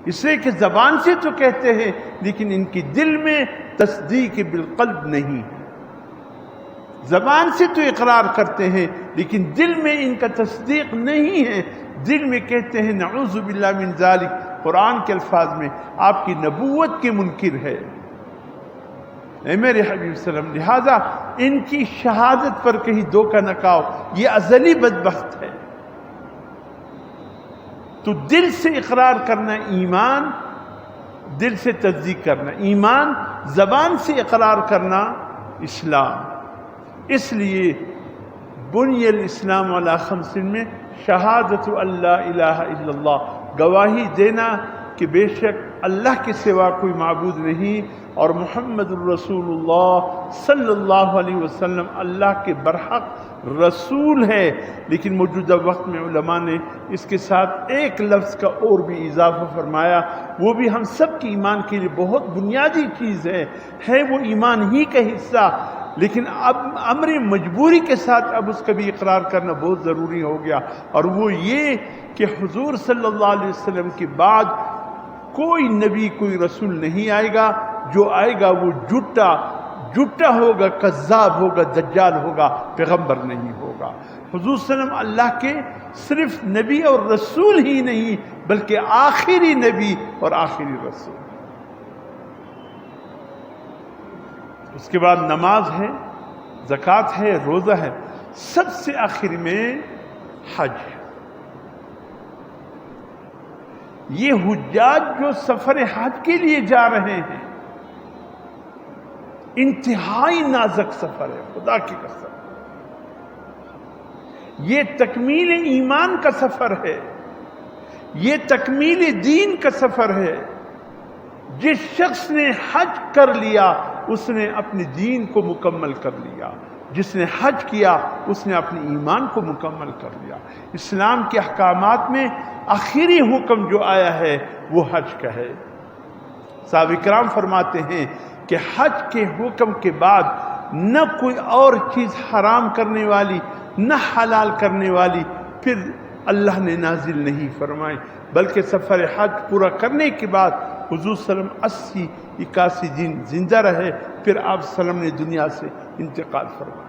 اس لیے کہ زبان سے تو کہتے ہیں لیکن ان کی دل میں تصدیق بالقلب نہیں ہے. زبان سے تو اقرار کرتے ہیں لیکن دل میں ان کا تصدیق نہیں ہے. دل میں کہتے ہیں نعوذ باللہ من ذالک، قرآن کے الفاظ میں آپ کی نبوت کے منکر ہے اے میرے حبیب صلی اللہ علیہ وسلم. لہذا ان کی شہادت پر کہیں دھوکہ نہ کھاؤ، یہ ازلی بدبخت ہے. تو دل سے اقرار کرنا ایمان، دل سے تصدیق کرنا ایمان، زبان سے اقرار کرنا اسلام. اس لیے بنی الاسلام علی خمس میں شہادت اللہ الہ الا اللہ، گواہی دینا کہ بے شک اللہ کے سوا کوئی معبود نہیں اور محمد الرسول اللہ صلی اللہ علیہ وسلم اللہ کے برحق رسول ہے. لیکن موجودہ وقت میں علماء نے اس کے ساتھ ایک لفظ کا اور بھی اضافہ فرمایا، وہ بھی ہم سب کی ایمان کے لیے بہت بنیادی چیز ہے وہ ایمان ہی کا حصہ، لیکن اب امر مجبوری کے ساتھ اب اس کا بھی اقرار کرنا بہت ضروری ہو گیا. اور وہ یہ کہ حضور صلی اللہ علیہ وسلم کے بعد کوئی نبی کوئی رسول نہیں آئے گا. جو آئے گا وہ جھوٹا ہوگا، کذاب ہوگا، دجال ہوگا، پیغمبر نہیں ہوگا. حضور صلی اللہ علیہ وسلم اللہ کے صرف نبی اور رسول ہی نہیں بلکہ آخری نبی اور آخری رسول. اس کے بعد نماز ہے، زکوٰۃ ہے، روزہ ہے، سب سے آخر میں حج ہے. یہ حجاج جو سفر حج کے لیے جا رہے ہیں انتہائی نازک سفر ہے، خدا کی قسم. یہ تکمیل ایمان کا سفر ہے، یہ تکمیل دین کا سفر ہے. جس شخص نے حج کر لیا اس نے اپنے دین کو مکمل کر لیا، جس نے حج کیا اس نے اپنے ایمان کو مکمل کر لیا. اسلام کے احکامات میں آخری حکم جو آیا ہے وہ حج کا ہے. صحابہ کرام فرماتے ہیں کہ حج کے حکم کے بعد نہ کوئی اور چیز حرام کرنے والی نہ حلال کرنے والی پھر اللہ نے نازل نہیں فرمائی، بلکہ سفر حج پورا کرنے کے بعد حضور صلی اللہ علیہ وسلم 80-81 دن زندہ رہے، پھر آپ صلی اللہ علیہ وسلم نے دنیا سے انتقال فرمایا.